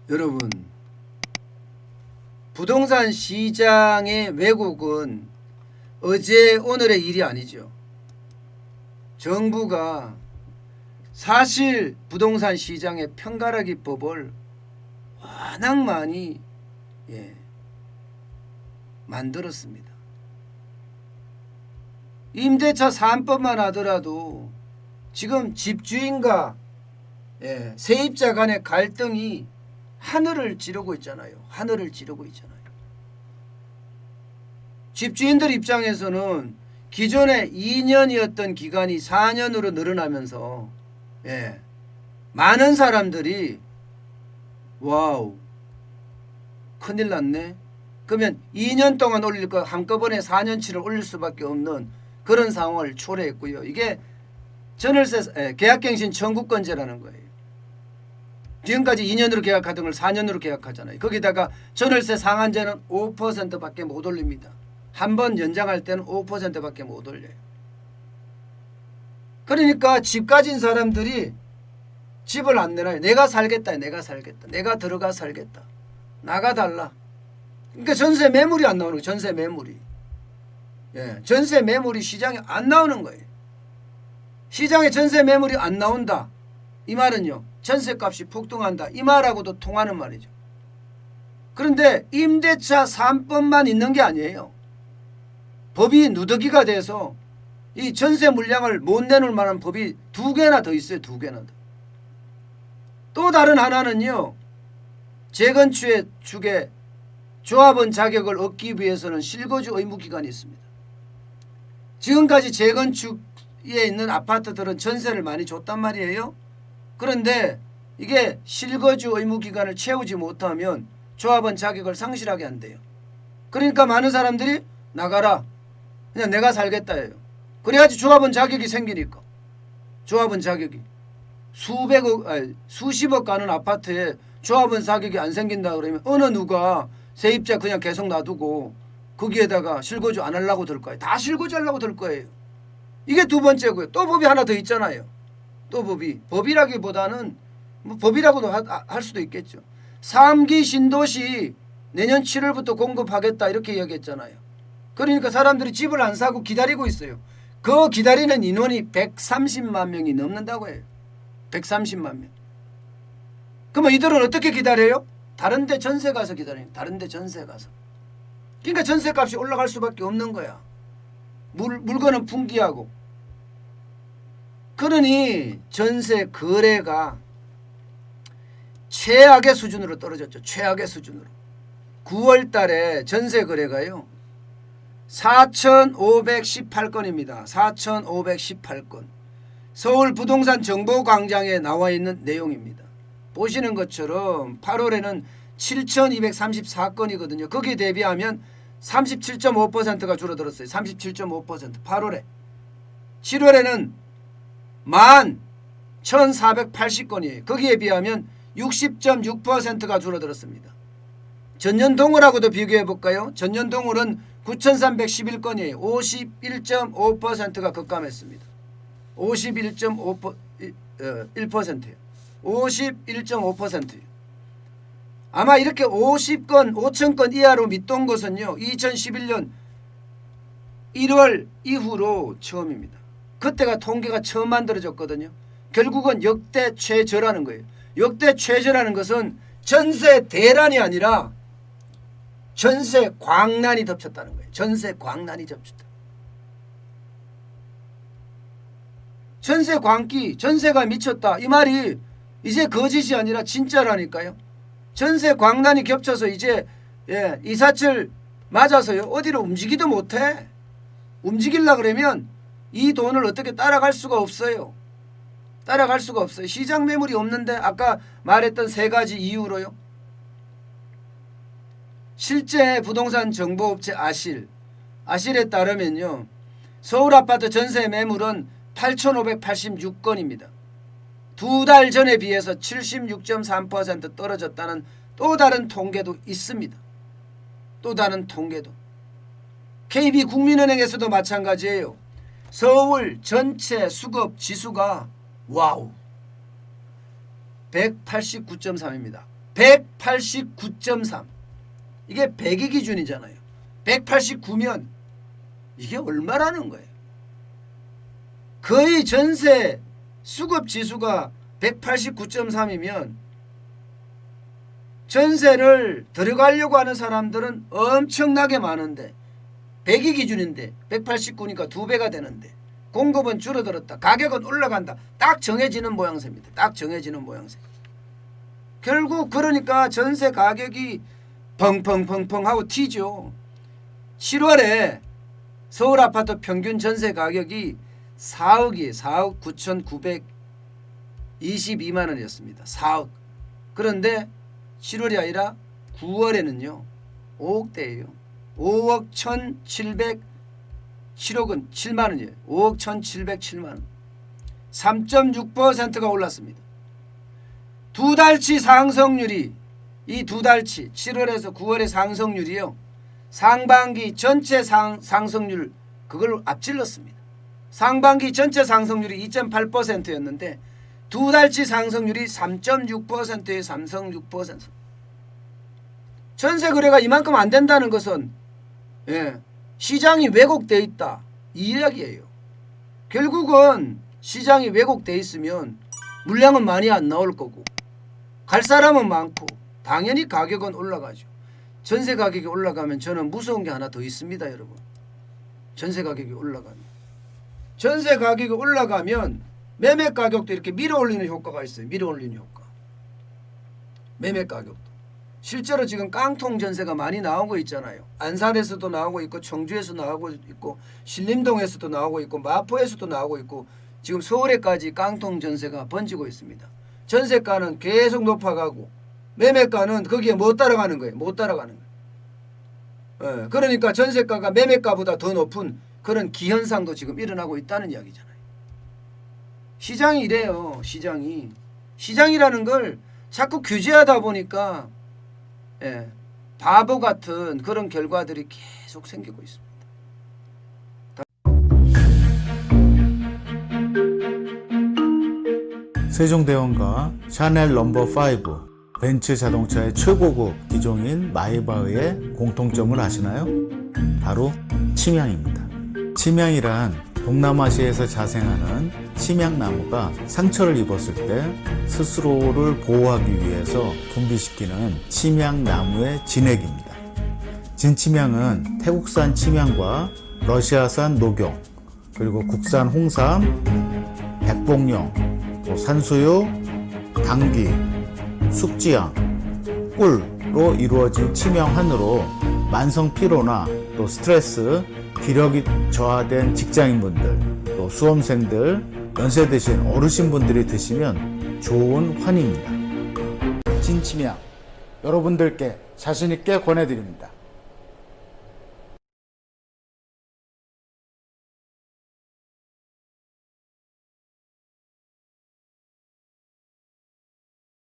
여러분, 부동산 시장의 왜곡은 어제 오늘의 일이 아니죠. 정부가 사실 부동산 시장의 편가르기법을 워낙 많이 만들었습니다. 임대차 3법만 하더라도 지금 집주인과 세입자 간의 갈등이 하늘을 찌르고 있잖아요. 하늘을 찌르고 있잖아요. 집주인들 입장에서는 기존에 2년이었던 기간이 4년으로 늘어나면서 많은 사람들이 와우 큰일 났네. 그러면 2년 동안 올릴 거 한꺼번에 4년치를 올릴 수밖에 없는 그런 상황을 초래했고요. 이게 전월세 계약갱신 청구권제라는 거예요. 지금까지 2년으로 계약하던 걸 4년으로 계약하잖아요. 거기다가 전월세 상한제는 5%밖에 못 올립니다. 한 번 연장할 때는 5%밖에 못 올려요. 그러니까 집 가진 사람들이 집을 안 내놔요. 내가 살겠다. 내가 살겠다. 내가 들어가 살겠다. 나가달라. 그러니까 전세 매물이 안 나오는 거예요. 전세 매물이. 전세 매물이 시장에 안 나오는 거예요. 시장에 전세 매물이 안 나온다. 이 말은요. 전세값이 폭등한다. 이 말하고도 통하는 말이죠. 그런데 임대차 3법만 있는 게 아니에요. 법이 누더기가 돼서 이 전세 물량을 못 내놓을 만한 법이 2개나 더 있어요. 2개나 더. 또 다른 하나는요. 재건축의 조합원 자격을 얻기 위해서는 실거주 의무 기간이 있습니다. 지금까지 재건축에 있는 아파트들은 전세를 많이 줬단 말이에요. 그런데 이게 실거주 의무 기간을 채우지 못하면 조합원 자격을 상실하게 한대요. 그러니까 많은 사람들이 나가라. 그냥 내가 살겠다예요. 그래야지 조합원 자격이 생기니까. 조합원 자격이. 수십억 가는 아파트에 조합원 자격이 안 생긴다 그러면 어느 누가 세입자 그냥 계속 놔두고 거기에다가 실거주 안 하려고 들 거예요. 다 실거주 하려고 들 거예요. 이게 두 번째고요. 또 법이 하나 더 있잖아요. 또 법이라기보다는 뭐 법이라고도 할 수도 있겠죠. 3기 신도시 내년 7월부터 공급하겠다 이렇게 이야기했잖아요. 그러니까 사람들이 집을 안 사고 기다리고 있어요. 그 기다리는 인원이 130만 명이 넘는다고 해요. 130만 명. 그러면 이들은 어떻게 기다려요? 다른 데 전세 가서 기다려요. 다른 데 전세 가서. 그러니까 전세값이 올라갈 수밖에 없는 거야. 물건은 풍기하고. 그러니 전세 거래가 최악의 수준으로 떨어졌죠. 최악의 수준으로. 9월 달에 전세 거래가요. 4,518건입니다. 4,518건. 서울 부동산 정보광장에 나와 있는 내용입니다. 보시는 것처럼 8월에는 7,234건이거든요. 거기에 대비하면 37.5%가 줄어들었어요. 37.5%. 8월에. 7월에는 11,480건이에요. 거기에 비하면 60.6%가 줄어들었습니다. 전년 동월하고도 비교해 볼까요? 전년 동월은 9,311건이에요. 51.5%가 급감했습니다. 51.5%예요. 51.5%예요. 아마 이렇게 50건, 5,000건 이하로 밑돈 것은요. 2011년 1월 이후로 처음입니다. 그때가 통계가 처음 만들어졌거든요. 결국은 역대 최저라는 거예요. 역대 최저라는 것은 전세 대란이 아니라 전세 광란이 덮쳤다는 거예요. 전세 광란이 덮쳤다. 전세 광기, 전세가 미쳤다. 이 말이 이제 거짓이 아니라 진짜라니까요. 전세 광란이 겹쳐서 이제 이사철 맞아서요. 어디로 움직이도 못해. 움직이려고 그러면 이 돈을 어떻게 따라갈 수가 없어요. 따라갈 수가 없어요. 시장 매물이 없는데 아까 말했던 세 가지 이유로요. 실제 부동산 정보업체 아실에 따르면요. 서울 아파트 전세 매물은 8,586건입니다. 2달 전에 비해서 76.3% 떨어졌다는 또 다른 통계도 있습니다. 또 다른 통계도. KB국민은행에서도 마찬가지예요. 서울 전체 수급 지수가 와우 189.3입니다. 189.3. 이게 100이 기준이잖아요. 189면 이게 얼마라는 거예요. 거의 전세 수급 지수가 189.3이면 전세를 들어가려고 하는 사람들은 엄청나게 많은데 100이 기준인데 189니까 2배가 되는데 공급은 줄어들었다. 가격은 올라간다. 딱 정해지는 모양새입니다. 딱 정해지는 모양새. 결국 그러니까 전세 가격이 펑펑펑펑 하고 튀죠. 7월에 서울 아파트 평균 전세 가격이 4억이에요. 4억 9,922만 원이었습니다. 4억. 그런데 7월이 아니라 9월에는요. 5억대예요. 5억 7억은 7만 원이에요. 5억 1,707만 원. 3.6%가 올랐습니다. 두 달치 상승률이 이 두 달치 7월에서 9월의 상승률이요. 상반기 전체 상승률 그걸 앞질렀습니다. 상반기 전체 상승률이 2.8%였는데 두 달치 상승률이 3.6%의 상승 6%. 전세 거래가 이만큼 안 된다는 것은 시장이 왜곡돼 있다 이 이야기예요. 결국은 시장이 왜곡돼 있으면 물량은 많이 안 나올 거고 갈 사람은 많고 당연히 가격은 올라가죠. 전세 가격이 올라가면 저는 무서운 게 하나 더 있습니다, 여러분. 전세 가격이 올라가면 매매 가격도 이렇게 밀어올리는 효과가 있어요. 밀어올리는 효과. 매매 가격도. 실제로 지금 깡통 전세가 많이 나오고 있잖아요. 안산에서도 나오고 있고 청주에서 나오고 있고 신림동에서도 나오고 있고 마포에서도 나오고 있고 지금 서울에까지 깡통 전세가 번지고 있습니다. 전세가는 계속 높아가고 매매가는 거기에 못 따라가는 거예요. 못 따라가는 거예요. 그러니까 전세가가 매매가보다 더 높은 그런 기현상도 지금 일어나고 있다는 이야기잖아요. 시장이 이래요. 시장이라는 걸 자꾸 규제하다 보니까 바보 같은 그런 결과들이 계속 생기고 있습니다. 세종대왕과 샤넬 넘버5 벤츠 자동차의 최고급 기종인 마이바흐의 공통점을 아시나요? 바로 침향입니다. 침향이란 동남아시아에서 자생하는 침향나무가 상처를 입었을 때 스스로를 보호하기 위해서 분비시키는 침향나무의 진액입니다. 진침향은 태국산 침향과 러시아산 녹용, 그리고 국산 홍삼, 백봉령, 산수유, 당귀, 숙지향, 꿀로 이루어진 침향환으로 만성 피로나 또 스트레스, 기력이 저하된 직장인분들, 또 수험생들, 연세 드신 어르신분들이 드시면 좋은 환입니다. 진침향 여러분들께 자신있게 권해드립니다.